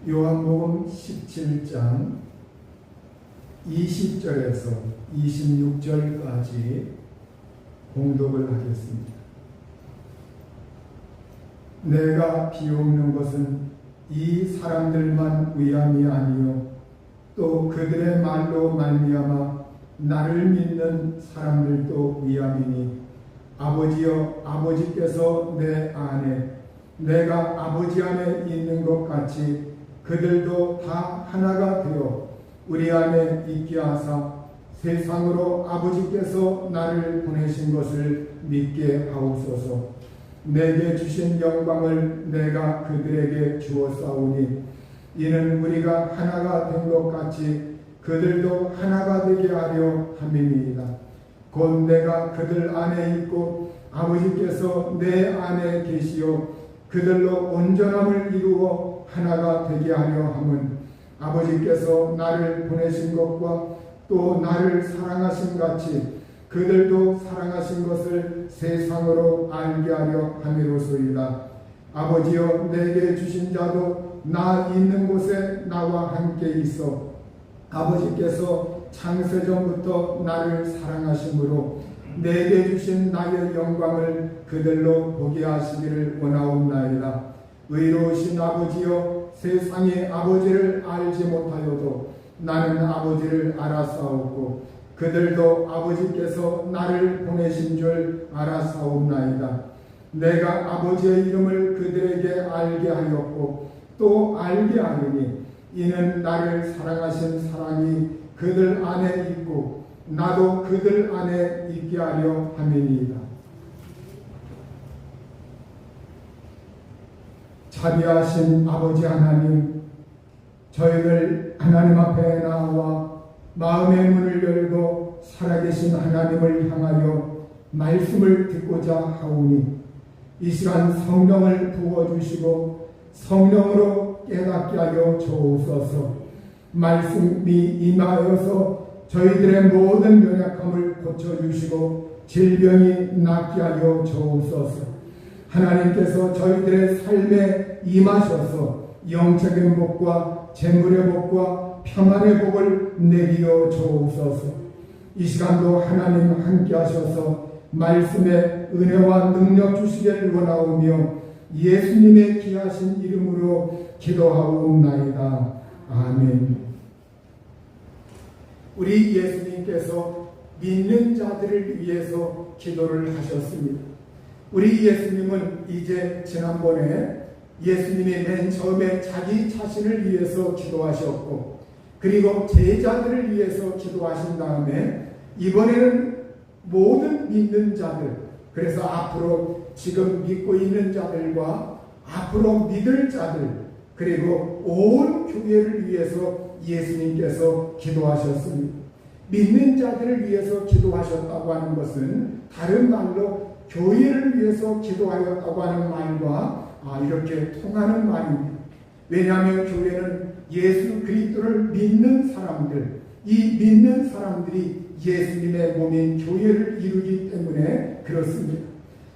요한복음 17장 20절에서 26절까지 공독을 하겠습니다. 내가 비옵는 것은 이 사람들만 위함이 아니요 또 그들의 말로 말미암아 나를 믿는 사람들도 위함이니 아버지여 아버지께서 내 안에 내가 아버지 안에 있는 것 같이 그들도 다 하나가 되어 우리 안에 있게 하사 세상으로 아버지께서 나를 보내신 것을 믿게 하옵소서. 내게 주신 영광을 내가 그들에게 주었사오니 이는 우리가 하나가 된 것 같이 그들도 하나가 되게 하려 함이니이다. 곧 내가 그들 안에 있고 아버지께서 내 안에 계시어 그들로 온전함을 이루어 하나가 되게 하려 함은 아버지께서 나를 보내신 것과 또 나를 사랑하신 같이 그들도 사랑하신 것을 세상으로 알게 하려 함이로소이다. 아버지여 내게 주신 자도 나 있는 곳에 나와 함께 있어 아버지께서 창세전부터 나를 사랑하심으로 내게 주신 나의 영광을 그들로 보게 하시기를 원하옵나이다. 의로우신 아버지여 세상이 아버지를 알지 못하여도 나는 아버지를 알았사오고 그들도 아버지께서 나를 보내신 줄 알았사옵나이다. 내가 아버지의 이름을 그들에게 알게 하였고 또 알게 하리니 이는 나를 사랑하신 사랑이 그들 안에 있고 나도 그들 안에 있게 하려 함이니이다. 자비하신 아버지 하나님, 저희들 하나님 앞에 나와 마음의 문을 열고 살아계신 하나님을 향하여 말씀을 듣고자 하오니 이 시간 성령을 부어주시고 성령으로 깨닫게 하여 주옵소서. 말씀이 임하여서 저희들의 모든 연약함을 고쳐주시고 질병이 낫게 하여 주옵소서. 하나님께서 저희들의 삶에 임하셔서 영적인 복과 재물의 복과 평안의 복을 내리어 주옵소서. 이 시간도 하나님 함께 하셔서 말씀의 은혜와 능력 주시기를 원하오며 예수님의 귀하신 이름으로 기도하옵나이다. 아멘. 우리 예수님께서 믿는 자들을 위해서 기도를 하셨습니다. 우리 예수님은 이제 지난번에 예수님이 맨 처음에 자기 자신을 위해서 기도하셨고 그리고 제자들을 위해서 기도하신 다음에 이번에는 모든 믿는 자들, 그래서 앞으로 지금 믿고 있는 자들과 앞으로 믿을 자들 그리고 온 교회를 위해서 예수님께서 기도하셨습니다. 믿는 자들을 위해서 기도하셨다고 하는 것은 다른 말로 교회를 위해서 기도하였다고 하는 말과 이렇게 통하는 말입니다. 왜냐하면 교회는 예수 그리스도를 믿는 사람들, 이 믿는 사람들이 예수님의 몸인 교회를 이루기 때문에 그렇습니다.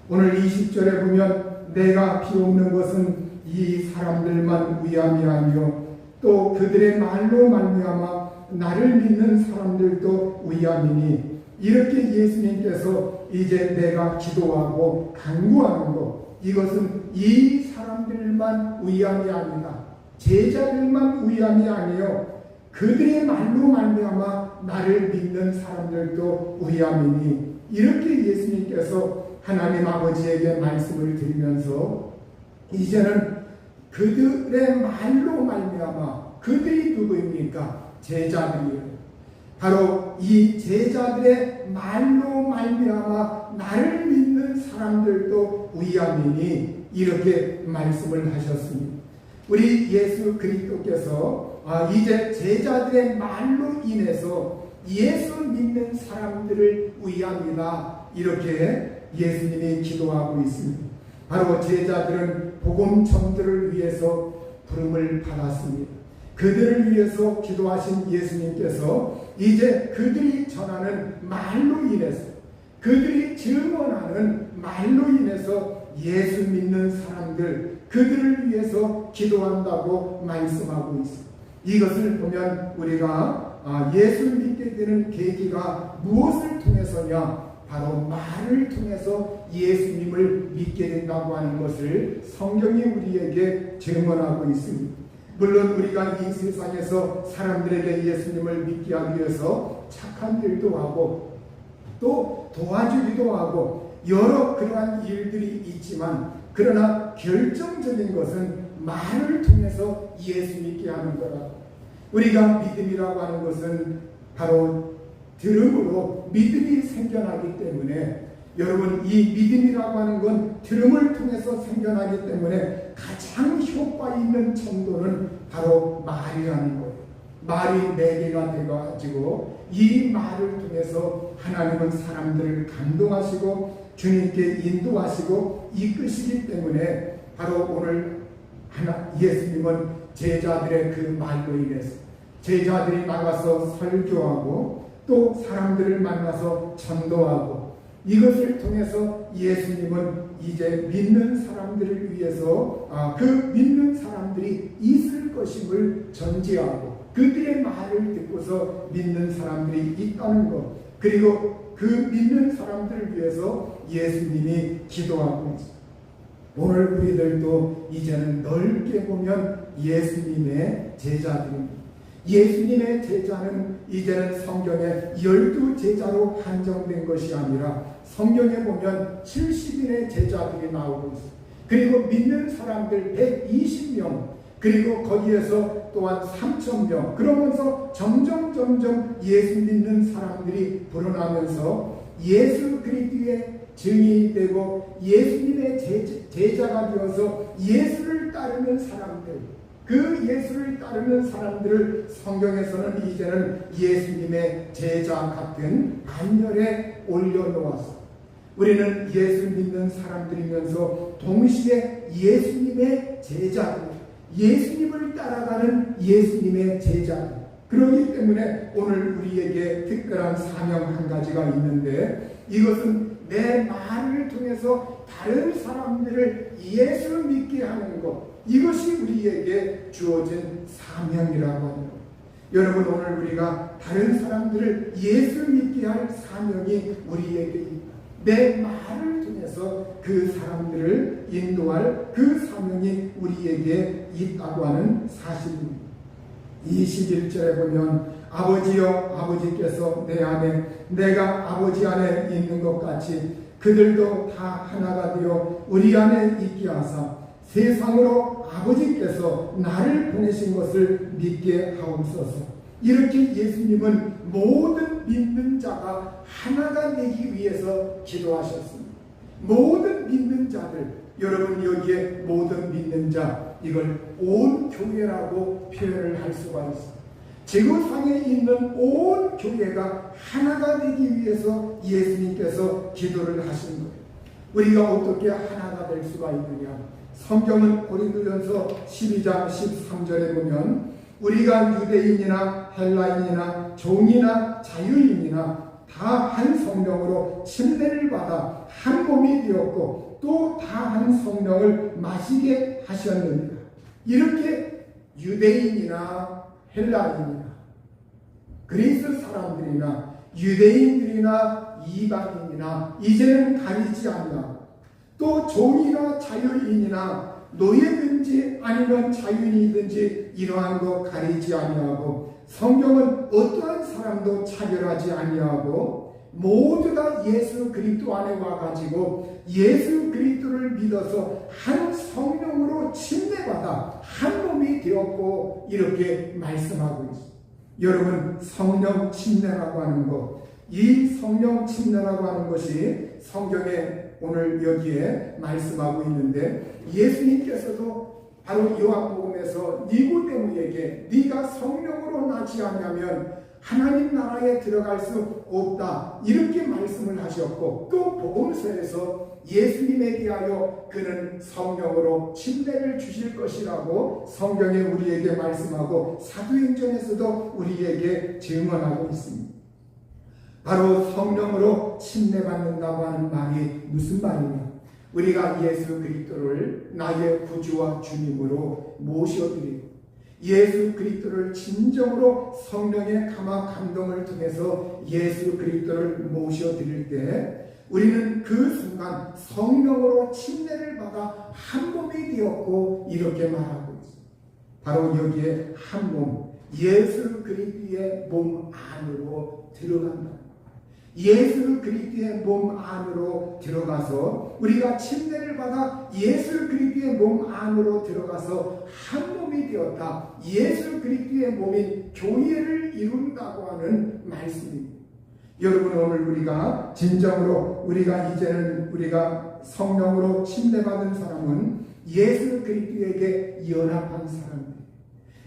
오늘 20절에 보면 내가 비옵는 것은 이 사람들만 위함이 아니요 또 그들의 말로 말미암아 나를 믿는 사람들도 위함이니 이렇게 예수님께서 이제 내가 기도하고 간구하는 것 이것은 이 사람들만 위함이 아니다. 제자들만 위함이 아니요 그들의 말로 말미암아 나를 믿는 사람들도 위함이니 이렇게 예수님께서 하나님 아버지에게 말씀을 드리면서 이제는 그들의 말로 말미암아 그들이 누구입니까? 제자들이에요. 바로 이 제자들의 말로 말미암아 나를 믿는 사람들도 위함이니 이렇게 말씀을 하셨습니다. 우리 예수 그리스도께서 이제 제자들의 말로 인해서 예수 믿는 사람들을 위함이다 이렇게 예수님이 기도하고 있습니다. 바로 제자들은 복음 전도를 위해서 부름을 받았습니다. 그들을 위해서 기도하신 예수님께서 이제 그들이 전하는 말로 인해서 그들이 증언하는 말로 인해서 예수 믿는 사람들 그들을 위해서 기도한다고 말씀하고 있습니다. 이것을 보면 우리가 예수를 믿게 되는 계기가 무엇을 통해서냐? 바로 말을 통해서 예수님을 믿게 된다고 하는 것을 성경이 우리에게 증언하고 있습니다. 물론 우리가 이 세상에서 사람들에게 예수님을 믿게 하기 위해서 착한 일도 하고 또 도와주기도 하고 여러 그러한 일들이 있지만, 그러나 결정적인 것은 말을 통해서 예수 믿게 하는 거라. 우리가 믿음이라고 하는 것은 바로 들음으로 믿음이 생겨나기 때문에, 여러분, 이 믿음이라고 하는 건 들음을 통해서 생겨나기 때문에 가장 효과 있는 정도는 바로 말이라는 거예요. 말이 매개가 되어가지고 이 말을 통해서 하나님은 사람들을 감동하시고 주님께 인도하시고 이끄시기 때문에, 바로 오늘 예수님은 제자들의 그 말로 인해서 제자들이 나가서 설교하고 또 사람들을 만나서 전도하고, 이것을 통해서 예수님은 이제 믿는 사람들을 위해서 그 믿는 사람들이 있을 것임을 전제하고, 그들의 말을 듣고서 믿는 사람들이 있다는 것, 그리고 그 믿는 사람들을 위해서 예수님이 기도하고 있습니다. 오늘 우리들도 이제는 넓게 보면 예수님의 제자들입니다. 예수님의 제자는 이제는 성경에 12제자로 한정된 것이 아니라 성경에 보면 70인의 제자들이 나오고 있습니다. 그리고 믿는 사람들 120명, 그리고 거기에서 또한 3,000명, 그러면서 점점 예수 믿는 사람들이 불어나면서 예수 그리스도의 증인이 되고 예수님의 제자가 되어서 예수를 따르는 사람들, 그 예수를 따르는 사람들을 성경에서는 이제는 예수님의 제자 같은 반열에 올려놓았어. 우리는 예수 믿는 사람들이면서 동시에 예수님의 제자들, 예수님을 따라가는 예수님의 제자들. 그렇기 때문에 오늘 우리에게 특별한 사명 한 가지가 있는데, 이것은 내 말을 통해서 다른 사람들을 예수 믿게 하는 것, 이것이 우리에게 주어진 사명이라고 하는 것. 여러분, 오늘 우리가 다른 사람들을 예수 믿게 할 사명이 우리에게 있다. 내 말을 통해서 그 사람들을 인도할 그 사명이 우리에게 있다고 하는 사실입니다. 21절에 보면 아버지여, 아버지께서 내 안에 내가 아버지 안에 있는 것 같이 그들도 다 하나가 되어 우리 안에 있게 하사 세상으로 아버지께서 나를 보내신 것을 믿게 하옵소서. 이렇게 예수님은 모든 믿는 자가 하나가 되기 위해서 기도하셨습니다. 모든 믿는 자들, 여러분 여기에 모든 믿는 자, 이걸 온 교회라고 표현을 할 수가 있습니다. 지구상에 있는 온 교회가 하나가 되기 위해서 예수님께서 기도를 하신 거예요. 우리가 어떻게 하나가 될 수가 있느냐? 성경은 고린도전서 12장 13절에 보면 우리가 유대인이나 헬라인이나 종이나 자유인이나 다 한 성령으로 침례를 받아 한 몸이 되었고 또 다 한 성령을 마시게 하셨느니라. 이렇게 유대인이나 헬라인이나 그리스 사람들이나 유대인들이나 이방인이나 이제는 가리지 않나, 또 종이나 자유인이나 노예든지 아니면 자유인이든지 이러한 거 가리지 아니하고, 성경은 어떠한 사람도 차별하지 아니하고 모두 다 예수 그리스도 안에 와가지고 예수 그리스도를 믿어서 한 성령으로 침례받아 한 몸이 되었고, 이렇게 말씀하고 있습니다. 여러분, 성령 침례라고 하는 것, 이 성령 침례라고 하는 것이 성경에 오늘 여기에 말씀하고 있는데, 예수님께서도 바로 요한복음에서 니고데모에게 네가 성령으로 나지 않으면 하나님 나라에 들어갈 수 없다, 이렇게 말씀을 하셨고, 또 복음서에서 예수님에 대하여 그는 성령으로 침례를 주실 것이라고 성경에 우리에게 말씀하고 사도행전에서도 우리에게 증언하고 있습니다. 바로 성령으로 침례받는다고 하는 말이 무슨 말이냐? 우리가 예수 그리스도를 나의 구주와 주님으로 모셔드리고 예수 그리스도를 진정으로 성령의 감화 감동을 통해서 예수 그리스도를 모셔드릴 때 우리는 그 순간 성령으로 침례를 받아 한 몸이 되었고 이렇게 말하고 있습니다. 바로 여기에 한 몸, 예수 그리스도의 몸 안으로 들어간다. 예수 그리스도의 몸 안으로 들어가서 우리가 침례를 받아 예수 그리스도의 몸 안으로 들어가서 한 몸이 되었다. 예수 그리스도의 몸인 교회를 이룬다고 하는 말씀입니다. 여러분, 오늘 우리가 진정으로 우리가 이제는 우리가 성령으로 침례받은 사람은 예수 그리스도에게 연합한 사람입니다.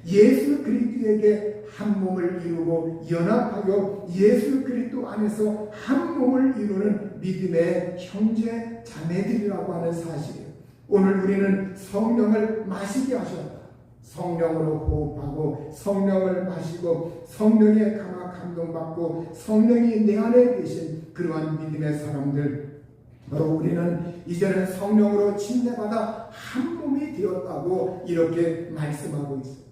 예수 그리스도에게 한 몸을 이루고 연합하여 예수 그리스도 안에서 한 몸을 이루는 믿음의 형제 자매들이라고 하는 사실이에요. 오늘 우리는 성령을 마시게 하셨다. 성령으로 호흡하고 성령을 마시고 성령의 감화 감동받고 성령이 내 안에 계신 그러한 믿음의 사람들, 바로 우리는 이제는 성령으로 침례받아 한 몸이 되었다고 이렇게 말씀하고 있습니다.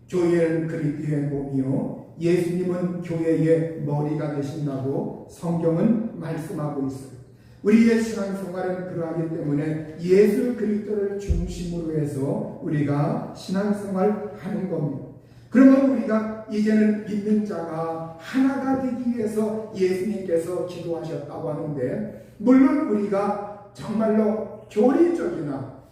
교회는 그리스도의 몸이요 예수님은 교회의 머리가 되신다고 성경은 말씀하고 있어요. 우리의 신앙생활은 그러하기 때문에 예수 그리스도를 중심으로 해서 우리가 신앙생활 하는 겁니다. 그러면 우리가 이제는 믿는 자가 하나가 되기 위해서 예수님께서 기도하셨다고 하는데, 물론 우리가 정말로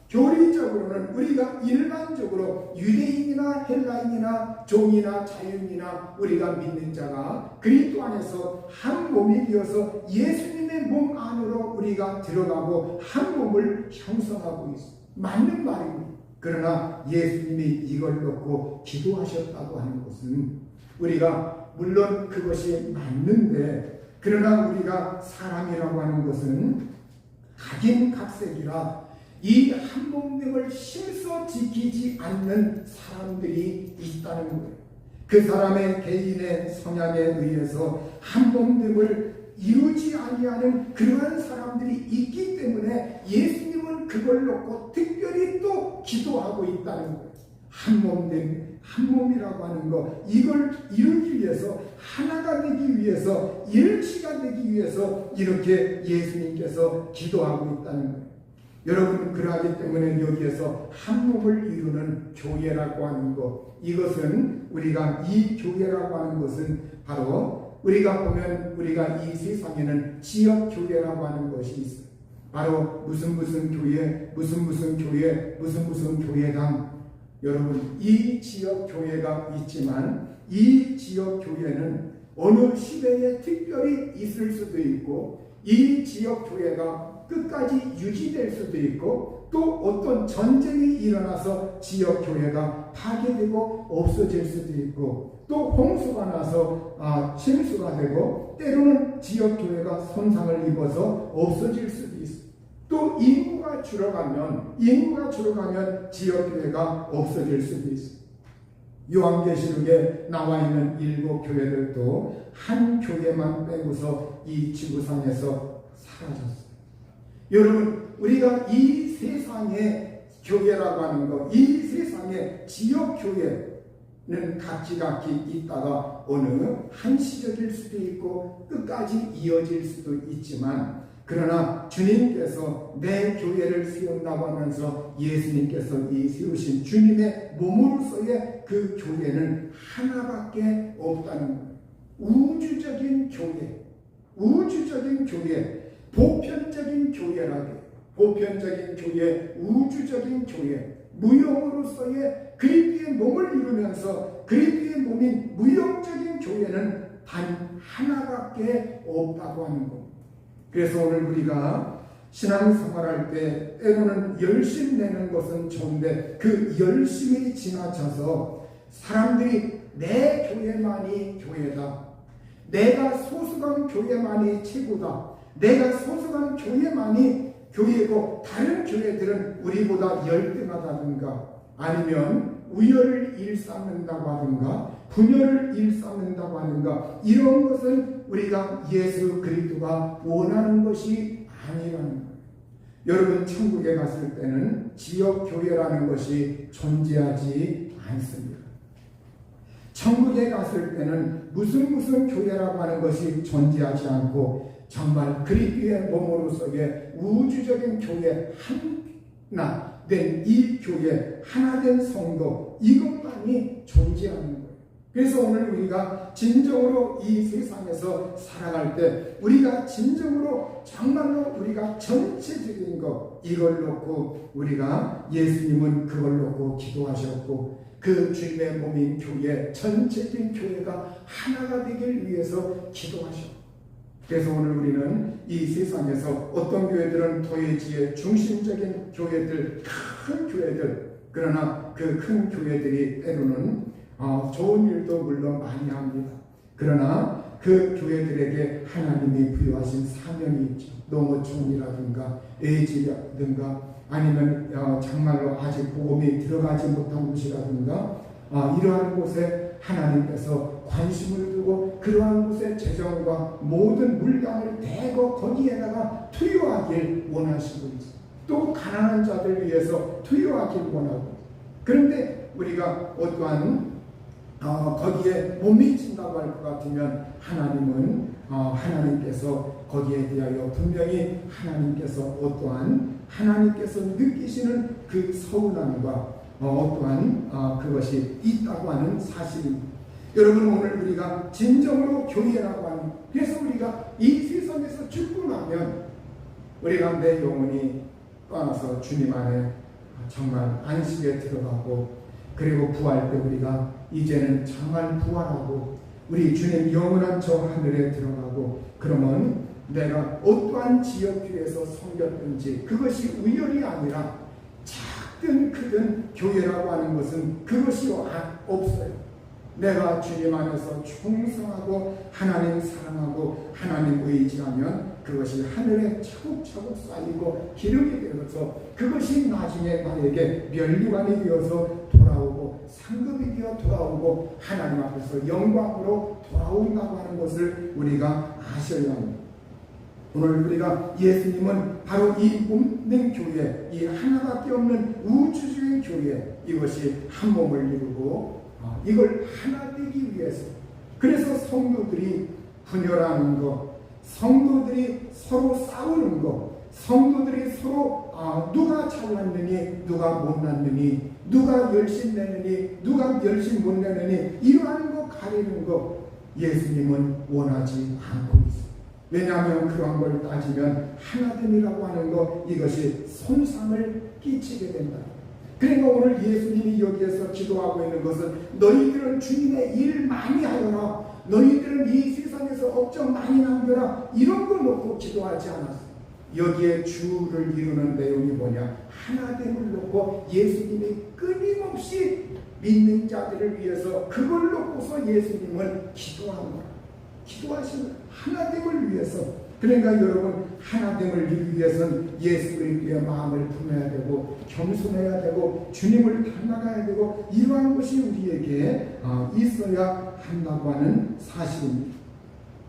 교리적으로는 우리가 일반적으로 유대인이나 헬라인이나 종이나 자유인이나 우리가 믿는 자가 그리스도 안에서 한 몸이 되어서 예수님의 몸 안으로 우리가 들어가고 한 몸을 형성하고 있습니다. 맞는 말입니다. 그러나 예수님이 이걸 놓고 기도하셨다고 하는 것은 우리가 물론 그것이 맞는데, 그러나 우리가 사람이라고 하는 것은 각인각색이라 이 한 몸됨을 힘써 지키지 않는 사람들이 있다는 거예요. 그 사람의 개인의 성향에 의해서 한 몸됨을 이루지 아니하는 그러한 사람들이 있기 때문에 예수님은 그걸 놓고 특별히 또 기도하고 있다는 거예요. 한 몸됨, 한 몸이라고 하는 것, 이걸 이루기 위해서, 하나가 되기 위해서, 일치가 되기 위해서 이렇게 예수님께서 기도하고 있다는 거예요. 여러분, 그러하기 때문에 여기에서 한 몸을 이루는 교회라고 하는 것, 이것은 우리가 이 교회라고 하는 것은 바로 우리가 보면 우리가 이 세상에는 지역 교회라고 하는 것이 있어요. 바로 무슨 교회, 무슨 교회, 무슨 교회당. 여러분, 이 지역 교회가 있지만 이 지역 교회는 어느 시대에 특별히 있을 수도 있고, 이 지역 교회가 끝까지 유지될 수도 있고, 또 어떤 전쟁이 일어나서 지역 교회가 파괴되고 없어질 수도 있고, 또 홍수가 나서 침수가 되고, 때로는 지역 교회가 손상을 입어서 없어질 수도 있습니다. 또 인구가 줄어가면 지역 교회가 없어질 수도 있습니다. 요한계시록에 나와 있는 7교회들도 한 교회만 빼고서 이 지구상에서 사라졌어요. 여러분, 우리가 이 세상의 교회라고 하는 것, 이 세상의 지역 교회는 각기 있다가 어느 한시적일 수도 있고 끝까지 이어질 수도 있지만, 그러나 주님께서 내 교회를 세운다고 하면서 예수님께서 이 세우신 주님의 몸으로서의 그 교회는 하나밖에 없다는 거예요. 우주적인 교회, 보편적인 교회라고, 보편적인 교회, 우주적인 교회, 무용으로서의 그리스도의 몸을 이루면서 그리스도의 몸인 무용적인 교회는 단 하나밖에 없다고 하는 겁니다. 그래서 오늘 우리가 신앙생활할 때 때로는 열심 내는 것은 좋은데, 그 열심이 지나쳐서 사람들이 내 교회만이 교회다, 내가 소속한 교회만이 최고다, 내가 소속한 교회만이 교회고 다른 교회들은 우리보다 열등하다든가, 아니면 우열을 일삼는다고 하든가 분열을 일삼는다고 하는가, 이런 것은 우리가 예수 그리스도가 원하는 것이 아니라는 거예요. 여러분 천국에 갔을 때는 지역교회라는 것이 존재하지 않습니다. 천국에 갔을 때는 무슨 교회라고 하는 것이 존재하지 않고 정말 그리스도의 몸으로서의 우주적인 교회 하나 된 이 교회 하나 된 성도 이것만이 존재하는 거예요. 그래서 오늘 우리가 진정으로 이 세상에서 살아갈 때 우리가 진정으로 정말로 우리가 전체적인 것 이걸 놓고 우리가 예수님은 그걸 놓고 기도하셨고 그 주님의 몸인 교회 전체적인 교회가 하나가 되길 위해서 기도하셨고 그래서 오늘 우리는 이 세상에서 어떤 교회들은 도회지의 중심적인 교회들 큰 교회들 그러나 그 큰 교회들이 때로는 좋은 일도 물론 많이 합니다. 그러나 그 교회들에게 하나님이 부여하신 사명이 있죠. 농어촌이라든가 애지라든가 아니면 정말로 아직 복음이 들어가지 못한 곳이라든가 이러한 곳에 하나님께서 관심을 두고 그러한 곳에 재정과 모든 물량을 대거 거기에다가 투여하길 원하시고 있습니다. 또 가난한 자들 위해서 투여하길 원하고 그런데 우리가 어떠한 거기에 못 미친다고 할 것 같으면 하나님은 하나님께서 거기에 대하여 분명히 하나님께서 어떠한 하나님께서 느끼시는 그 서운함과 어떠한 그것이 있다고 하는 사실입니다. 여러분 오늘 우리가 진정으로 교회라고 하는 그래서 우리가 이 세상에서 죽고 나면 우리가 내 영혼이 떠나서 주님 안에 정말 안식에 들어가고 그리고 부활 때 우리가 이제는 정말 부활하고 우리 주님 영원한 저 하늘에 들어가고 그러면 내가 어떠한 지역교회에서 섬겼든지 그것이 우연이 아니라 작든 크든 교회라고 하는 것은 그것이 없어요. 내가 주님 안에서 충성하고 하나님 사랑하고 하나님 의지하면 그것이 하늘에 차곡차곡 쌓이고 기름이 되어서 그것이 나중에 나에게 면류관이 되어서 돌아오고 상급이 되어 돌아오고 하나님 앞에서 영광으로 돌아온다고 하는 것을 우리가 아셔야 합니다. 오늘 우리가 예수님은 바로 이 없는 교회, 이 하나밖에 없는 우주적인 교회 이것이 한 몸을 이루고 이걸 하나 되기 위해서 그래서 성도들이 분열하는 것 성도들이 서로 싸우는 것 성도들이 서로 누가 잘났느니 누가 못났느니 누가 열심 내느니 누가 열심 못 내느니 이러한 거 가리는 거 예수님은 원하지 않고 있습니다. 왜냐하면 그런 걸 따지면 하나됨이라고 하는 것 이것이 손상을 끼치게 된다. 그러니까 오늘 예수님이 여기에서 기도하고 있는 것은 너희들은 주님의 일 많이 하여라 너희들은 이 세상에서 업적 많이 남겨라 이런 거 놓고 기도하지 않았어요. 여기에 주를 이루는 내용이 뭐냐 하나됨을 놓고 예수님이 끊임없이 믿는 자들을 위해서 그걸 놓고서 예수님은 기도하시는 하나됨을 위해서 그러니까 여러분 하나됨을 이루기 위해서는 예수 그리스도의 마음을 품어야 되고 겸손해야 되고 주님을 닮아가야 되고 이러한 것이 우리에게 있어야 한다고 하는 사실입니다.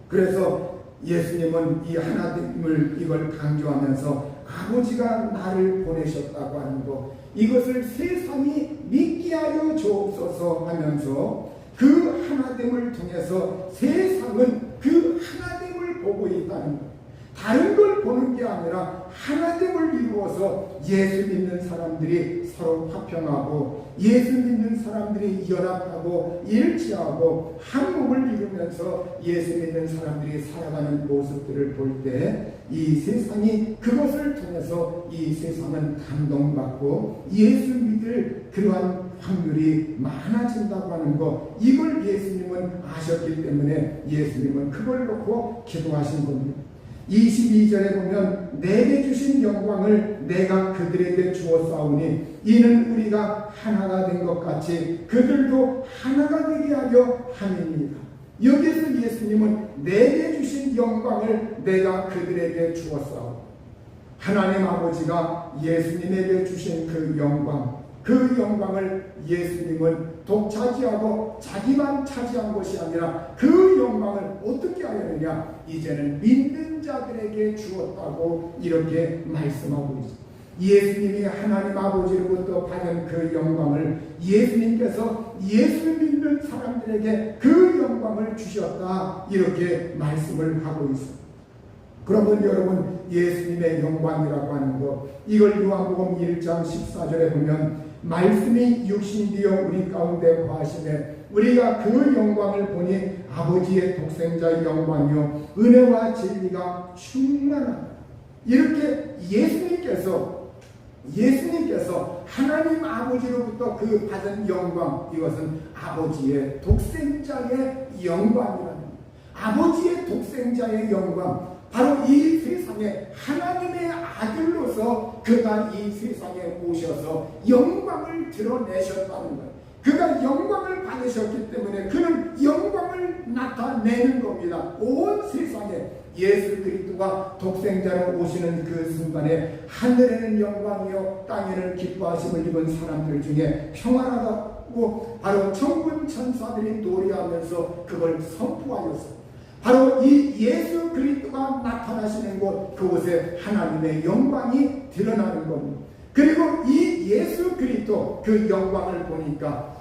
그래서 예수님은 이 하나됨을 이걸 강조하면서 아버지가 나를 보내셨다고 하는 것 이것을 세상이 믿게 하여 주옵소서 하면서 그 하나됨을 통해서 세상은 그 하나됨을 보고 있다는 것 다른 걸 보는 게 아니라 하나됨을 이루어서 예수 믿는 사람들이 서로 화평하고 예수 믿는 사람들이 연합하고 일치하고 한 몸을 이루면서 예수 믿는 사람들이 살아가는 모습들을 볼 때 이 세상이 그것을 통해서 이 세상은 감동받고 예수 믿을 그러한 확률이 많아진다고 하는 것 이걸 예수님은 아셨기 때문에 예수님은 그걸 놓고 기도하신 겁니다. 22절에 보면 내게 주신 영광을 내가 그들에게 주었사오니 이는 우리가 하나가 된 것 같이 그들도 하나가 되게 하려 함이니이다. 여기에서 예수님은 내게 주신 영광을 내가 그들에게 주었사오니 하나님 아버지가 예수님에게 주신 그 영광 그 영광을 예수님은 독차지하고 자기만 차지한 것이 아니라 그 영광을 어떻게 하였느냐? 이제는 믿는 자들에게 주었다고 이렇게 말씀하고 있습니다. 예수님이 하나님 아버지로부터 받은 그 영광을 예수님께서 예수 믿는 사람들에게 그 영광을 주셨다 이렇게 말씀을 하고 있습니다. 그러면 여러분, 예수님의 영광이라고 하는 것, 이걸 요한복음 1장 14절에 보면 말씀이 육신이 되어 우리 가운데 거하시되 우리가 그 영광을 보니 아버지의 독생자의 영광이요 은혜와 진리가 충만하다. 이렇게 예수님께서 하나님 아버지로부터 그 받은 영광, 이것은 아버지의 독생자의 영광이라는, 아버지의 독생자의 영광, 바로 이 세상에 하나님의 아들로서 그가 이 세상에 오셔서 영광을 드러내셨다는 것. 그가 영광을 받으셨기 때문에 그는 영광을 나타내는 겁니다. 온 세상에 예수 그리스도가 독생자로 오시는 그 순간에 하늘에는 영광이요 땅에는 기뻐하심을 입은 사람들 중에 평안하다고 바로 천군 천사들이 노래하면서 그걸 선포하였습니다. 바로 이 예수 그리스도가 나타나시는 곳, 그곳에 하나님의 영광이 드러나는 겁니다. 그리고 이 예수 그리스도 그 영광을 보니까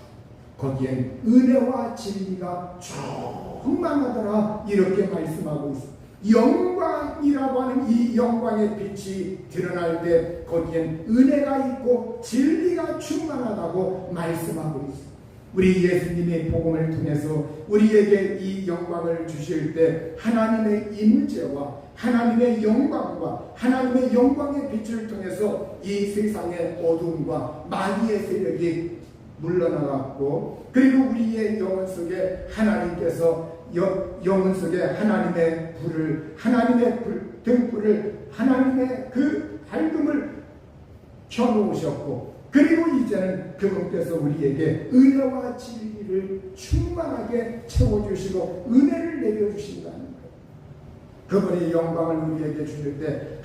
거기엔 은혜와 진리가 충만하더라 이렇게 말씀하고 있습니다. 영광이라고 하는 이 영광의 빛이 드러날 때 거기엔 은혜가 있고 진리가 충만하다고 말씀하고 있습니다. 우리 예수님의 복음을 통해서 우리에게 이 영광을 주실 때 하나님의 임재와 하나님의 영광과 하나님의 영광의 빛을 통해서 이 세상의 어둠과 마귀의 세력이 물러나갔고, 그리고 우리의 영혼 속에 하나님께서 영혼 속에 하나님의 불을, 하나님의 등불을, 하나님의 그 밝음을 켜놓으셨고, 그리고 이제는 그분께서 우리에게 은혜와 진리를 충만하게 채워주시고 은혜를 내려주신다는 것. 그분의 영광을 우리에게 주실 때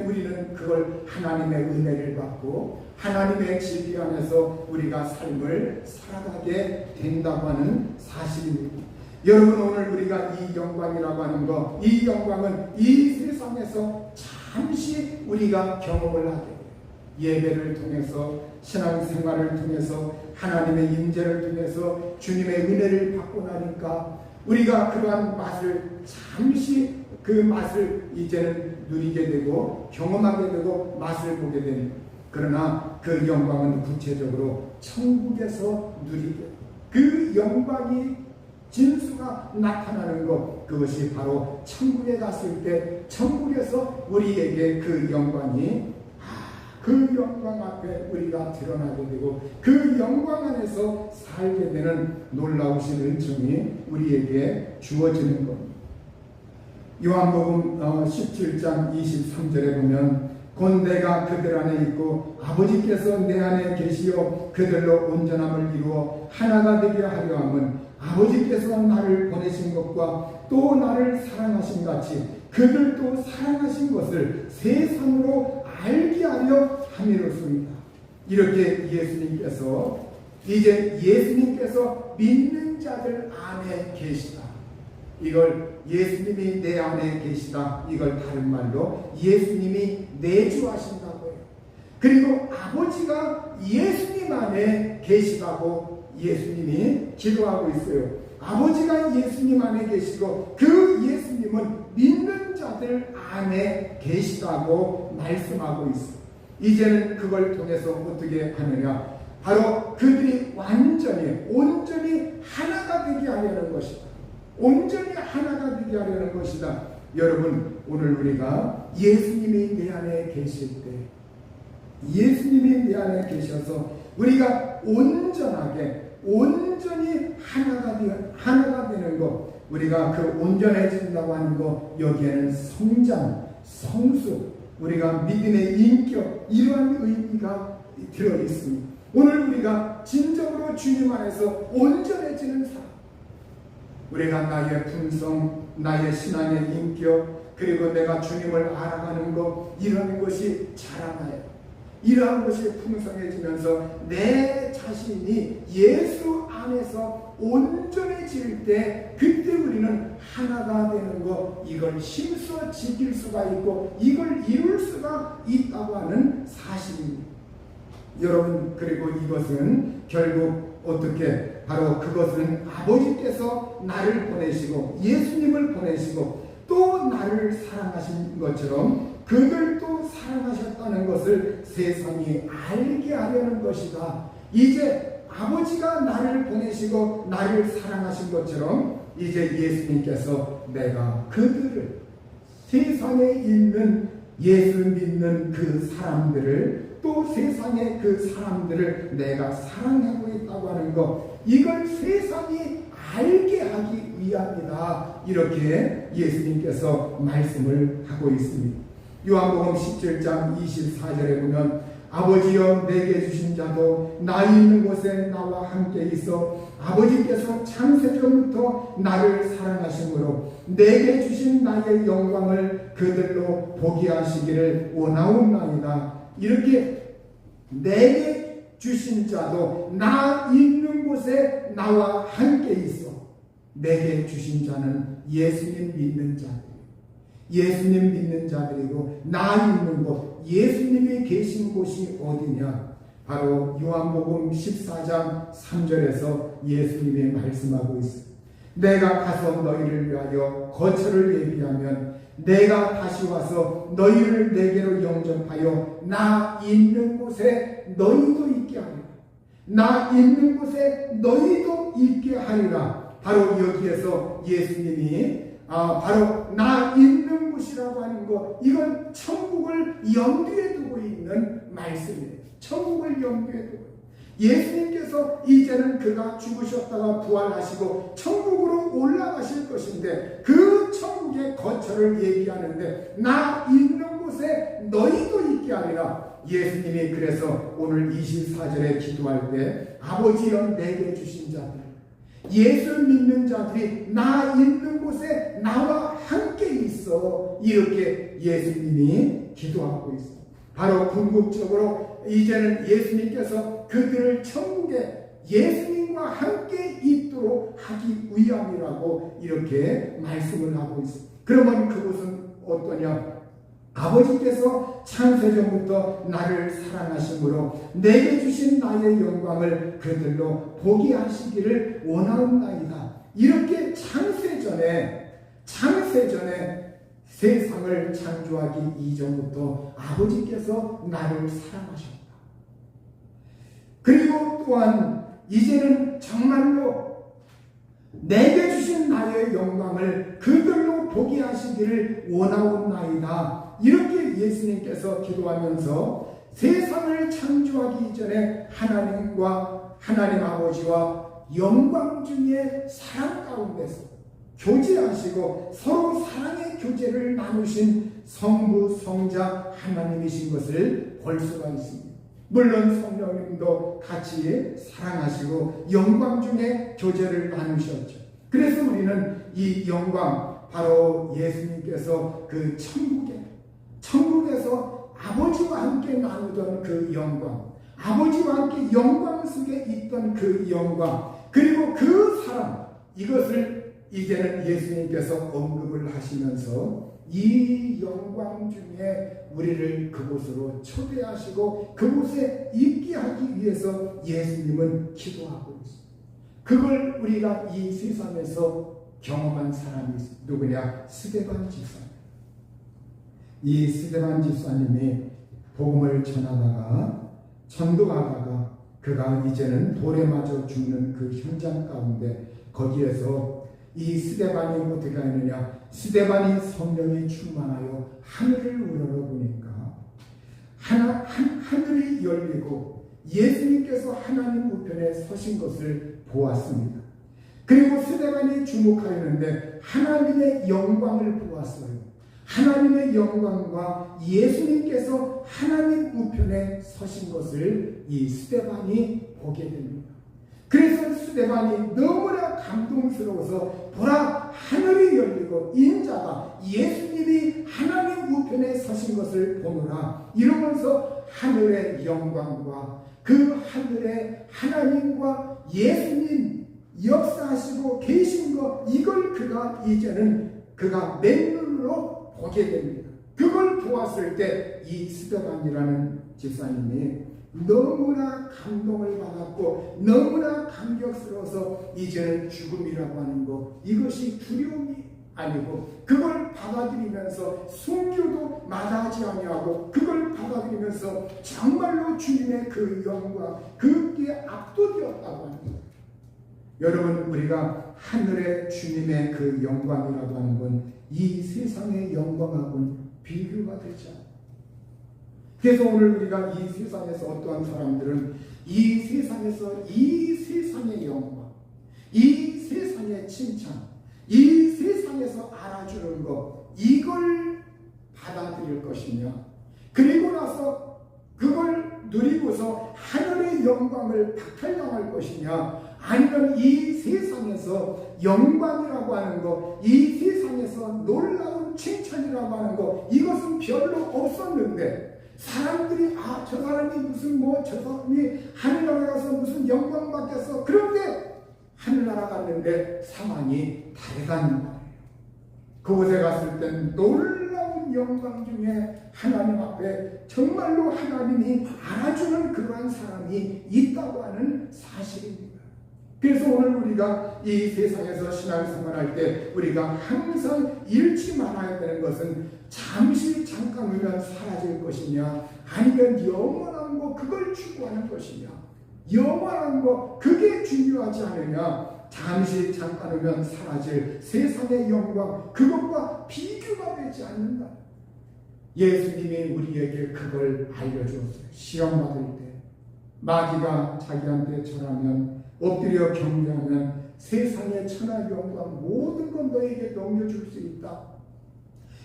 우리는 그걸 하나님의 은혜를 받고 하나님의 진리 안에서 우리가 삶을 살아가게 된다고 하는 사실입니다. 여러분, 오늘 우리가 이 영광이라고 하는 것, 이 영광은 이 세상에서 잠시 우리가 경험을 하게 돼요. 예배를 통해서, 신앙생활을 통해서, 하나님의 임재를 통해서 주님의 은혜를 받고 나니까 우리가 그러한 맛을 잠시 그 맛을 이제는 누리게 되고 경험하게 되고 맛을 보게 됩니다. 그러나 그 영광은 구체적으로 천국에서 누리게, 그 영광이 진수가 나타나는 것, 그것이 바로 천국에 갔을 때 천국에서 우리에게 그 영광이 그 영광 앞에 우리가 드러나게 되고 그 영광 안에서 살게 되는 놀라우신 은총이 우리에게 주어지는 겁니다. 요한복음 17장 23절에 보면 곧 내가 그들 안에 있고 아버지께서 내 안에 계시어 그들로 온전함을 이루어 하나가 되게 하려 함은 아버지께서 나를 보내신 것과 또 나를 사랑하신 같이 그들도 사랑하신 것을 세상으로 알게 하려 함이로소이다. 이렇게 예수님께서 믿는 자들 안에 계시다. 이걸 예수님이 내 안에 계시다. 이걸 다른 말로 예수님이 내주하신다고 해요. 그리고 아버지가 예수님 안에 계시다고 예수님이 기도하고 있어요. 아버지가 예수님 안에 계시고 그 예수님은 믿는 자들 안에 계시다고 말씀하고 있어요. 이제는 그걸 통해서 어떻게 하느냐? 바로 그들이 온전히 하나가 되게 하려는 것이다. 온전히 하나가 되게 하려는 것이다. 여러분, 오늘 우리가 예수님이 내 안에 계실 때, 예수님이 내 안에 계셔서 우리가 온전히 하나가 되는 것, 우리가 그 온전해진다고 하는 것, 여기에는 성장, 성숙, 우리가 믿음의 인격, 이러한 의미가 들어 있습니다. 오늘 우리가 진정으로 주님 안에서 온전해지는 삶, 우리가 나의 품성, 나의 신앙의 인격, 그리고 내가 주님을 알아가는 것, 이런 것이 자라나요. 이러한 것이 풍성해지면서 내 자신이 예수 안에서 온전해질 때 그때 우리는 하나가 되는 것, 이걸 힘써 지킬 수가 있고 이걸 이룰 수가 있다고 하는 사실입니다. 여러분, 그리고 이것은 결국 어떻게, 바로 그것은 아버지께서 나를 보내시고 예수님을 보내시고 또 나를 사랑하신 것처럼 그들도 사랑하셨다는 것을 세상이 알게 하려는 것이다. 이제 아버지가 나를 보내시고 나를 사랑하신 것처럼 이제 예수님께서 내가 그들을, 세상에 있는 예수 믿는 그 사람들을, 또 세상의 그 사람들을 내가 사랑하고 있다고 하는 것, 이걸 세상이 알게 하기 위함이다. 이렇게 예수님께서 말씀을 하고 있습니다. 요한복음 17장 24절에 보면 아버지여 내게 주신 자도 나 있는 곳에 나와 함께 있어 아버지께서 창세전부터 나를 사랑하심으로 내게 주신 나의 영광을 그들로 보게 하시기를 원하옵나이다. 이렇게 내게 주신 자도 나 있는 곳에 나와 함께 있어. 내게 주신 자는 예수님 믿는 자들, 예수님 믿는 자들이고, 나 있는 곳, 예수님이 계신 곳이 어디냐? 바로 요한복음 14장 3절에서 예수님이 말씀하고 있습니다. 내가 가서 너희를 위하여 거처를 예비하면 내가 다시 와서 너희를 내게로 영접하여 나 있는 곳에 너희도 있게 하리라. 나 있는 곳에 너희도 있게 하리라. 바로 여기에서 예수님이 바로 나 있는 곳이라고 하는 것, 이건 천국을 염두에 두고 있는 말씀이에요. 천국을 염두에 두고. 예수님께서 이제는 그가 죽으셨다가 부활하시고 천국으로 올라가실 것인데 그 천국의 거처를 얘기하는데 나 있는 곳에 너희도 있게 하리라. 예수님이 그래서 오늘 24절에 기도할 때 아버지여 내게 주신 자들, 예수 믿는 자들이 나 있는 곳에 나와 함께 있어. 이렇게 예수님이 기도하고 있습니다. 바로 궁극적으로 이제는 예수님께서 그들을 천국에 예수님과 함께 있도록 하기 위함이라고 이렇게 말씀을 하고 있습니다. 그러면 그것은 어떠냐? 아버지께서 창세전부터 나를 사랑하심으로 내게 주신 나의 영광을 그들로 보게 하시기를 원하옵나이다. 이렇게 창세전에 세상을 창조하기 이전부터 아버지께서 나를 사랑하셨다. 그리고 또한 이제는 정말로 내게 주신 나의 영광을 그들로 보게 하시기를 원하옵나이다. 이렇게 예수님께서 기도하면서 세상을 창조하기 이전에 하나님 아버지와 영광 중에 사랑 가운데서 교제하시고 서로 사랑의 교제를 나누신 성부 성자 하나님이신 것을 볼 수가 있습니다. 물론 성령님도 같이 사랑하시고 영광 중에 교제를 나누셨죠. 그래서 우리는 이 영광, 바로 예수님께서 그 천국에서 아버지와 함께 나누던 그 영광, 아버지와 함께 영광 속에 있던 그 영광, 그리고 그 사랑, 이것을 이제는 예수님께서 언급을 하시면서 이 영광 중에 우리를 그곳으로 초대하시고 그곳에 있게 하기 위해서 예수님은 기도하고 있습니다. 그걸 우리가 이 세상에서 경험한 사람이 누구냐? 스데반 집사님. 이 스데반 집사님이 복음을 전하다가 전도하다가 그가 이제는 돌에 맞아 죽는 그 현장 가운데 거기에서 이 스데반이 어떻게 하느냐? 스데반이 성령이 충만하여 하늘을 우러러보니까 하늘이 열리고 예수님께서 하나님 우편에 서신 것을 보았습니다. 그리고 스데반이 주목하였는데 하나님의 영광을 보았어요. 하나님의 영광과 예수님께서 하나님 우편에 서신 것을 이 스데반이 보게 됩니다. 그래서 스데반이 너무나 감동스러워서 보라, 하늘이 열리고 인자가 예수님이 하나님 우편에 서신 것을 보노라 이러면서 하늘의 영광과 그 하늘의 하나님과 예수님 역사하시고 계신 것, 이걸 그가 이제는 그가 맨눈으로 보게 됩니다. 그걸 보았을 때 이 스데반이라는 집사님이 너무나 감동을 받았고 너무나 감격스러워서 이제는 죽음이라고 하는 것, 이것이 두려움이 아니고 그걸 받아들이면서 순교도 마다하지 아니하고 그걸 받아들이면서 정말로 주님의 그 영광, 그게 압도되었다고 합니다. 여러분, 우리가 하늘의 주님의 그 영광이라고 하는 건 이 세상의 영광하고는 비교가 되지 않아요. 그래서 오늘 우리가 이 세상에서 어떠한 사람들은 이 세상에서 이 세상의 영광, 이 세상의 칭찬, 이 세상에서 알아주는 것, 이걸 받아들일 것이냐, 그리고 나서 그걸 누리고서 하늘의 영광을 박탈당할 것이냐, 아니면 이 세상에서 영광이라고 하는 것, 이 세상에서 놀라운 칭찬이라고 하는 것, 이것은 별로 없었는데 사람들이 저 사람이 무슨 저 사람이 하늘나라 가서 무슨 영광 받겠어. 그런데 하늘나라 갔는데 상황이 다르다는 말이에요. 그곳에 갔을 땐 놀라운 영광 중에 하나님 앞에 정말로 하나님이 알아주는 그러한 사람이 있다고 하는 사실입니다. 그래서 오늘 우리가 이 세상에서 신앙생활할 때 우리가 항상 잃지 말아야 되는 것은 잠시 잠깐 오면 사라질 것이냐, 아니면 영원한 거 그걸 추구하는 것이냐. 영원한 거 그게 중요하지 않으냐. 잠시 잠깐 오면 사라질 세상의 영광, 그것과 비교가 되지 않는다. 예수님이 우리에게 그걸 알려주었어요. 시험 받을 때 마귀가 자기한테 절하면, 엎드려 경배하면 세상의 천하 영광 모든 건 너에게 넘겨줄 수 있다.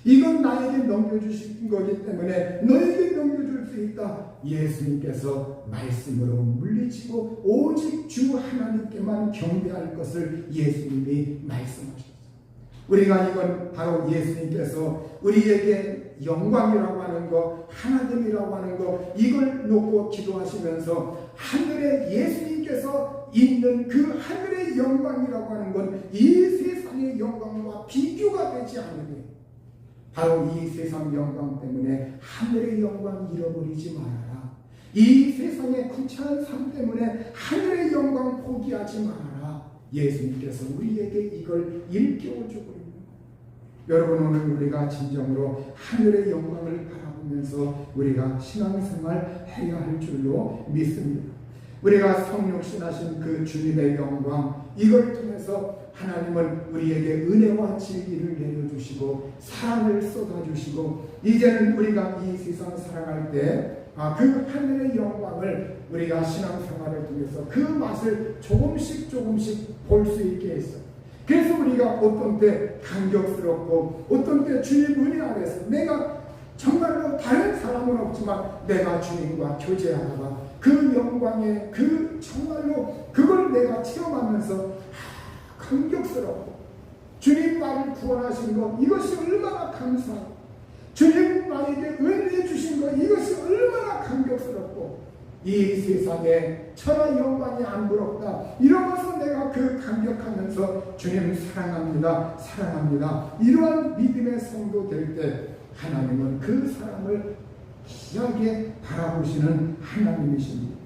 이건 나에게 넘겨주신 거기 때문에 너에게 넘겨줄 수 있다. 예수님께서 말씀으로 물리치고 오직 주 하나님께만 경배할 것을 예수님이 말씀하셨어요. 우리가 이건 바로 예수님께서 우리에게 영광이라고 하는 것, 하나됨이라고 하는 것, 이걸 놓고 기도하시면서 하늘에 예수님께서 있는 그 하늘의 영광이라고 하는 건 이 세상의 영광과 비교가 되지 않으니, 바로 이 세상 영광 때문에 하늘의 영광 잃어버리지 말아라. 이 세상의 구차한 삶 때문에 하늘의 영광 포기하지 말아라. 예수님께서 우리에게 이걸 일깨워주고 있는 거예요. 여러분, 오늘 우리가 진정으로 하늘의 영광을 바라보면서 우리가 신앙생활 해야 할 줄로 믿습니다. 우리가 성육신하신 그 주님의 영광, 이걸 통해서 하나님은 우리에게 은혜와 진리를 내려주시고 사랑을 쏟아주시고, 이제는 우리가 이 세상 살아갈 때 그 하늘의 영광을 우리가 신앙생활을 통해서 그 맛을 조금씩 볼 수 있게 했어요. 그래서 우리가 어떤 때 감격스럽고 어떤 때 주님 은혜 아래서 내가 정말로 다른 사람은 없지만 내가 주님과 교제하다가 그 영광의 그 정말로 그걸 내가 체험하면서 감격스럽고, 주님 나를 구원하신 것 이것이 얼마나 감사하고, 주님 나에게 은혜 주신 것 이것이 얼마나 감격스럽고, 이 세상에 천하 영광이 안 부럽다 이러면서 내가 그 감격하면서 주님 사랑합니다 이러한 믿음의 성도 될 때 하나님은 그 사람을 귀하게 바라보시는 하나님이십니다.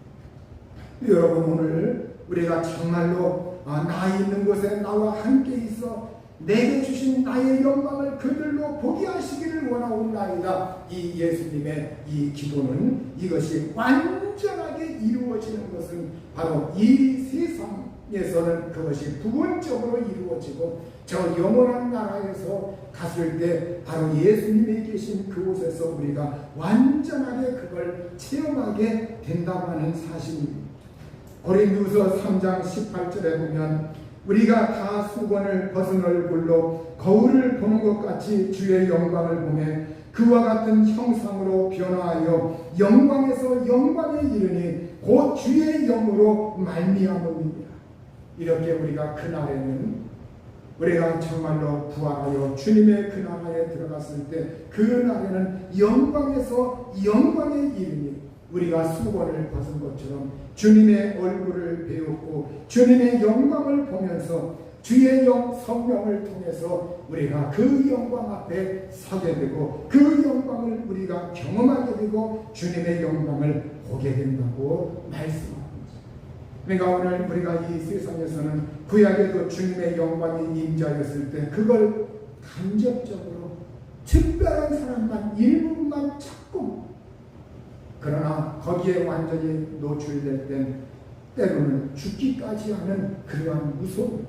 여러분, 오늘 우리가 정말로 나 있는 곳에 나와 함께 있어 내게 주신 나의 영광을 그들로 보게 하시기를 원하옵나이다. 이 예수님의 이 기도는 이것이 완전하게 이루어지는 것은 바로 이 세상에서는 그것이 부분적으로 이루어지고, 저 영원한 나라에서 갔을 때 바로 예수님이 계신 그곳에서 우리가 완전하게 그걸 체험하게 된다고 하는 사실입니다. 고린도후서 3장 18절에 보면 우리가 다 수건을 벗은 얼굴로 거울을 보는 것 같이 주의 영광을 보매 그와 같은 형상으로 변화하여 영광에서 영광에 이르니 곧 주의 영으로 말미암음이니라. 이렇게 우리가 그날에는 우리가 정말로 부활하여 주님의 그 나라에 들어갔을 때 그 날에는 영광에서 영광에 이르니 우리가 수건을 벗은 것처럼 주님의 얼굴을 배웠고 주님의 영광을 보면서 주의 성령을 통해서 우리가 그 영광 앞에 서게 되고 그 영광을 우리가 경험하게 되고 주님의 영광을 보게 된다고 말씀합니다. 그러니까 오늘 우리가 이 세상에서는 구약에도 주님의 영광이 임자였을 때 그걸 간접적으로 특별한 사람만 일부만 찾고, 그러나 거기에 완전히 노출될 땐 때로는 죽기까지 하는 그러한 무서움.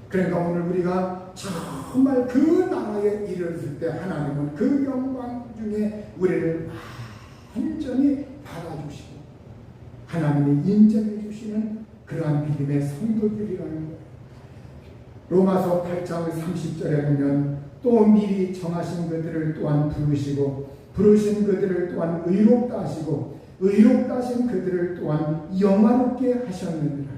그러니까 오늘 우리가 정말 그 나라에 이르렀을 때 하나님은 그 영광 중에 우리를 완전히 받아주시고 하나님이 인정해 주시는 그러한 믿음의 성도들이라는 거예요. 로마서 8장 30절에 보면 또 미리 정하신 그들을 또한 부르시고 부르신 그들을 또한 의롭다 하시고 의롭다 하신 그들을 또한 영화롭게 하셨느니라.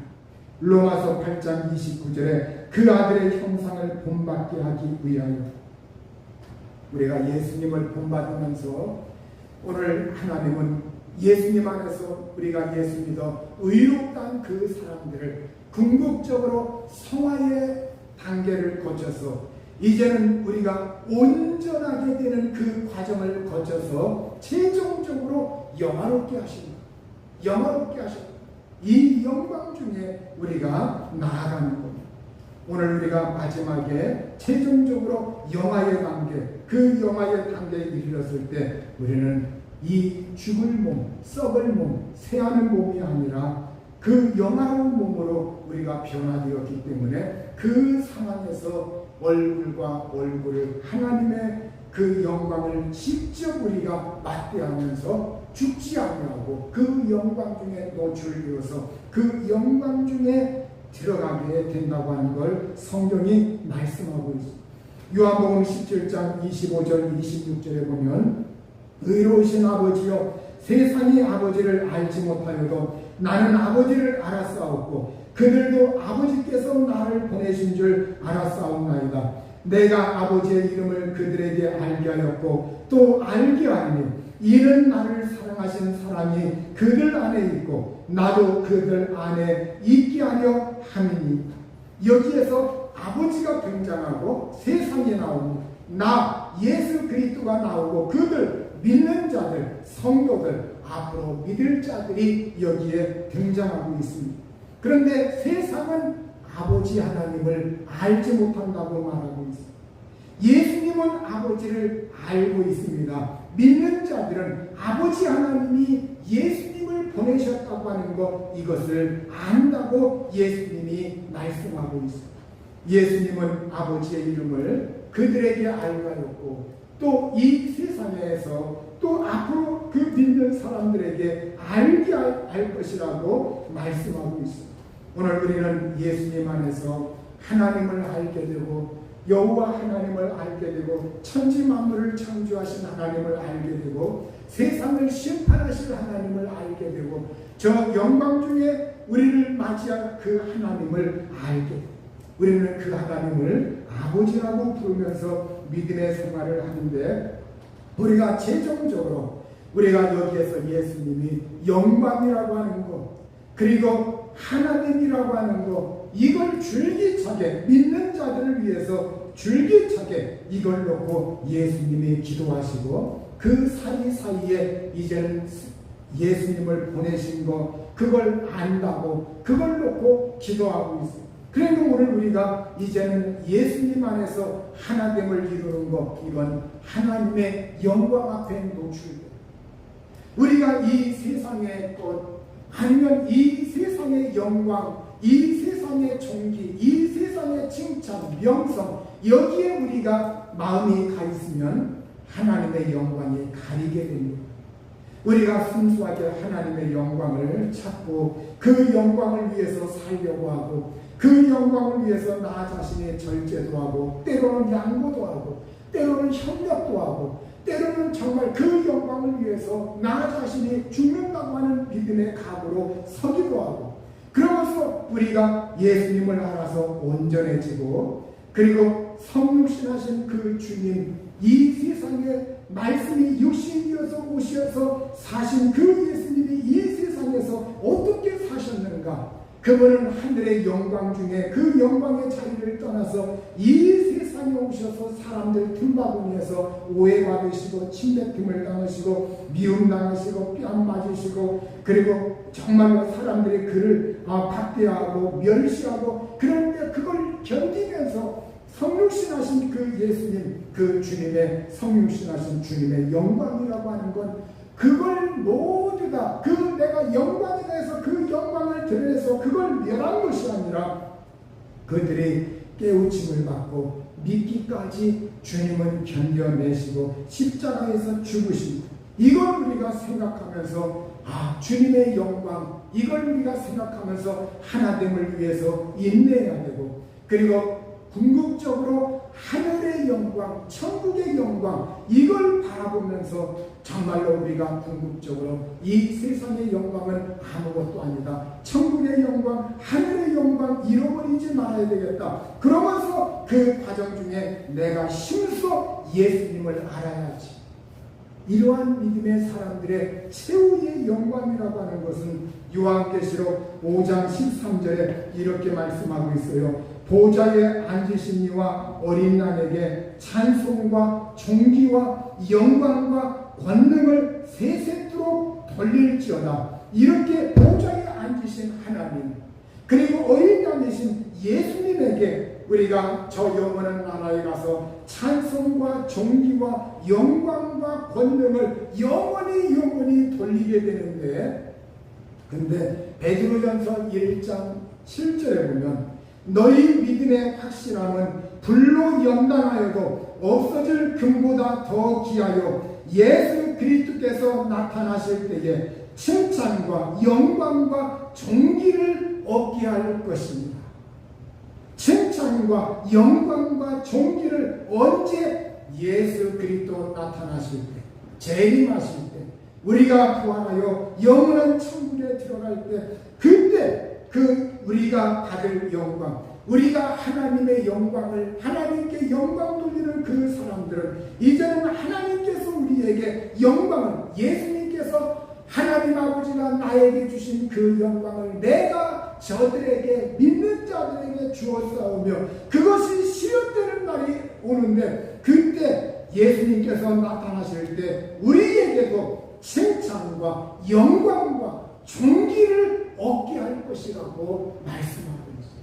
로마서 8장 29절에 그 아들의 형상을 본받게 하기 위하여. 우리가 예수님을 본받으면서 오늘 하나님은 예수님 안에서 우리가 예수 믿어 의롭다는 그 사람들을 궁극적으로 성화의 단계를 거쳐서 이제는 우리가 온전하게 되는 그 과정을 거쳐서 최종적으로 영화롭게 하십니다. 영화롭게 하십니다. 이 영광 중에 우리가 나아가는 겁니다. 오늘 우리가 마지막에 최종적으로 영화의 단계, 그 영화의 단계에 이르렀을 때 우리는 이 죽을 몸, 썩을 몸, 새하는 몸이 아니라 그 영화로운 몸으로 우리가 변화되었기 때문에 그 상황에서 얼굴과 얼굴을 하나님의 그 영광을 직접 우리가 맞대하면서 죽지 아니하고 그 영광 중에 노출되어서 그 영광 중에 들어가게 된다고 하는 걸 성경이 말씀하고 있습니다. 요한복음 17장 25절 26절에 보면 의로우신 아버지여 세상이 아버지를 알지 못하여도 나는 아버지를 알았사옵고 그들도 아버지께서 나를 보내신 줄 알았사옵나이다. 내가 아버지의 이름을 그들에게 알게 하였고 또 알게 하리니 이는 나를 사랑하신 사람이 그들 안에 있고 나도 그들 안에 있게 하려 함이니. 여기에서 아버지가 등장하고 세상에 나오고 나 예수 그리스도가 나오고 그들 믿는 자들 성도들 앞으로 믿을 자들이 여기에 등장하고 있습니다. 그런데 세상은 아버지 하나님을 알지 못한다고 말하고 있습니다. 예수님은 아버지를 알고 있습니다. 믿는 자들은 아버지 하나님이 예수님을 보내셨다고 하는 것, 이것을 안다고 예수님이 말씀하고 있습니다. 예수님은 아버지의 이름을 그들에게 알가였고 또 이 세상에서 또 앞으로 그 믿는 사람들에게 알게 할 것이라고 말씀하고 있습니다. 오늘 우리는 예수님 안에서 하나님을 알게 되고 여호와 하나님을 알게 되고 천지 만물을 창조하신 하나님을 알게 되고 세상을 심판하실 하나님을 알게 되고 저 영광 중에 우리를 맞이할 그 하나님을 알게 되고 우리는 그 하나님을 아버지라고 부르면서 믿음의 생활을 하는데 우리가 최종적으로 우리가 여기에서 예수님이 영광이라고 하는 것 그리고 하나님이라고 하는 것 이걸 줄기차게 믿는 자들을 위해서 줄기차게 이걸 놓고 예수님이 기도하시고 그 사이사이에 이제는 예수님을 보내신 것 그걸 안다고 그걸 놓고 기도하고 있습니다. 그러니까 오늘 우리가 이제는 예수님 안에서 하나됨을 이루는 것 이건 하나님의 영광 앞에 노출돼 우리가 이 세상의 것 아니면 이 세상의 영광 이 세상의 존귀 이 세상의 칭찬 명성 여기에 우리가 마음이 가 있으면 하나님의 영광이 가리게 됩니다. 우리가 순수하게 하나님의 영광을 찾고 그 영광을 위해서 살려고 하고 그 영광을 위해서 나 자신의 절제도 하고 때로는 양보도 하고 때로는 협력도 하고 때로는 정말 그 영광을 위해서 나 자신이 죽는다고 하는 믿음의 각오로 서기도 하고 그러면서 우리가 예수님을 알아서 온전해지고 그리고 성육신하신 그 주님, 이 세상에 말씀이 육신이어서 오셔서 사신 그 예수님이 이 세상에서 어떻게 사셨는가? 그분은 하늘의 영광 중에 그 영광의 자리를 떠나서 이 세상에 오셔서 사람들 틈바구니에서 오해받으시고 침뱉음을 당하시고 미움당하시고 뺨 맞으시고 그리고 정말로 사람들이 그를 박대하고 멸시하고 그런데 그걸 견디면서 성육신하신 그 예수님, 그 주님의 성육신하신 주님의 영광이라고 하는 건 그걸 모두 다 그 내가 영광에 대해서 그 영광을 드러내서 그걸 멸한 것이 아니라 그들이 깨우침을 받고 믿기까지 주님은 견뎌내시고 십자가에서 죽으신 이걸 우리가 생각하면서 주님의 영광 이걸 우리가 생각하면서 하나됨을 위해서 인내해야 되고 그리고 궁극적으로 하늘의 영광, 천국의 영광 이걸 바라보면서 정말로 우리가 궁극적으로 이 세상의 영광은 아무것도 아니다. 천국의 영광, 하늘의 영광 잃어버리지 말아야 되겠다. 그러면서 그 과정 중에 내가 힘써 예수님을 알아야지. 이러한 믿음의 사람들의 최후의 영광이라고 하는 것은 요한계시록 5장 13절에 이렇게 말씀하고 있어요. 보좌에 앉으신 이와 어린 양에게 찬송과 존귀와 영광과 권능을 세세토록 돌릴지어다. 이렇게 보좌에 앉으신 하나님 그리고 어린 양이신 예수님에게 우리가 저 영원한 나라에 가서 찬송과 존귀와 영광과 권능을 영원히 돌리게 되는데 근데 베드로전서 1장 7절에 보면 너희 믿음의 확실함은 불로 연단하여도 없어질 금보다 더 귀하여 예수 그리스도께서 나타나실 때에 칭찬과 영광과 존귀를 얻게 할 것입니다. 칭찬과 영광과 존귀를 언제 예수 그리스도 나타나실 때 재림하실 때 우리가 부활하여 영원한 천국에 들어갈 때 그때 우리가 받을 영광 우리가 하나님의 영광을 하나님께 영광 돌리는 그 사람들은 이제는 하나님께서 우리에게 영광을 예수님께서 하나님 아버지가 나에게 주신 그 영광을 내가 저들에게 믿는 자들에게 주었사오며 그것이 실현되는 날이 오는데 그때 예수님께서 나타나실 때 우리에게도 칭찬과 영광과 존귀를 얻게 할 것이라고 말씀하고 있어요.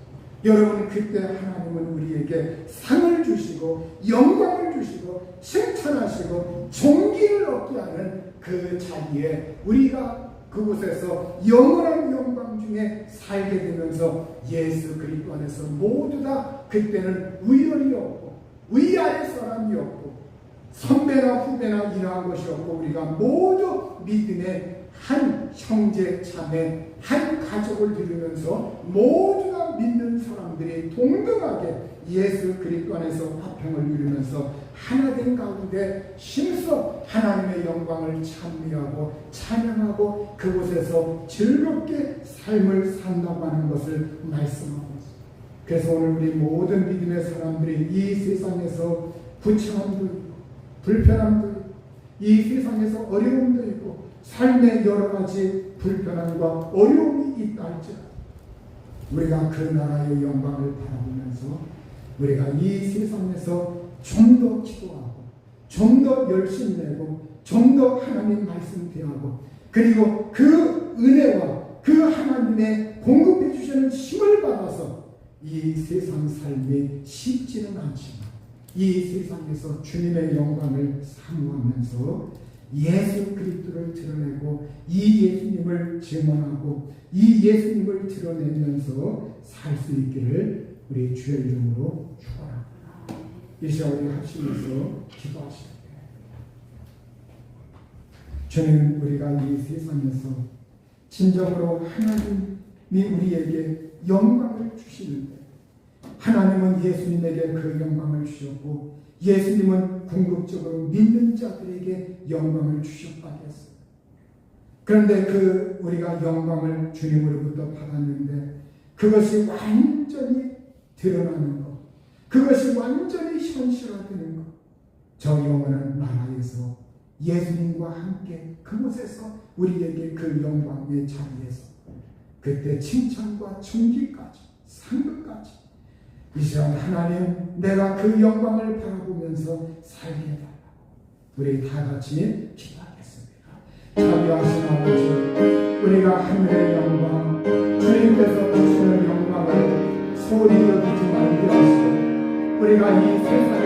여러분 그때 하나님은 우리에게 상을 주시고 영광을 주시고 칭찬하시고 존귀를 얻게 하는 그 자리에 우리가 그곳에서 영원한 영광 중에 살게 되면서 예수 그리스도 안에서 모두 다 그때는 위열이 없고 위아래 사람이 없고 선배나 후배나 이러한 것이 없고 우리가 모두 믿음의 한 형제 자매 한 가족을 이루면서 모두가 믿는 사람들이 동등하게 예수 그리스도 안에서 화평을 이루면서 하나된 가운데 힘써 하나님의 영광을 찬미하고 찬양하고 그곳에서 즐겁게 삶을 산다고 하는 것을 말씀하고 있습니다. 그래서 오늘 우리 모든 믿음의 사람들이 이 세상에서 부처함도 있고 불편함도 있고 이 세상에서 어려움도 있고 삶의 여러 가지 불편함과 어려움이 있다 할지라도 우리가 그 나라의 영광을 바라보면서 우리가 이 세상에서 좀 더 기도하고 좀 더 열심히 내고 좀 더 하나님 말씀 대하고 그리고 그 은혜와 그 하나님의 공급해 주시는 힘을 받아서 이 세상 삶이 쉽지는 않지만 이 세상에서 주님의 영광을 사모하면서 예수 그리스도를 드러내고 이 예수님을 증언하고 이 예수님을 드러내면서 살 수 있기를 우리 주의 이름으로 축원합니다. 이 시간 우리 합심해서 기도하시기 바랍니다. 주님 우리가 이 세상에서 진정으로 하나님이 우리에게 영광을 주시는데 하나님은 예수님에게 그 영광을 주셨고 예수님은 궁극적으로 믿는 자들에게 영광을 주셨다겠어요. 그런데 우리가 영광을 주님으로부터 받았는데 그것이 완전히 드러나는 것 그것이 완전히 현실화되는 것. 저 영원한 나라에서 예수님과 함께 그곳에서 우리에게 그 영광의 자리에서 그때 칭찬과 존귀까지 상급까지 이스라엘 하나님, 내가 그 영광을 바라보면서 살게 해달라고 우리 다 같이 기도하겠습니다. 자비하신 아버지, 우리가 하늘의 영광, 주님께서 주시는 영광을 소홀히 여기지 말게 하시고 우리가 이 세상에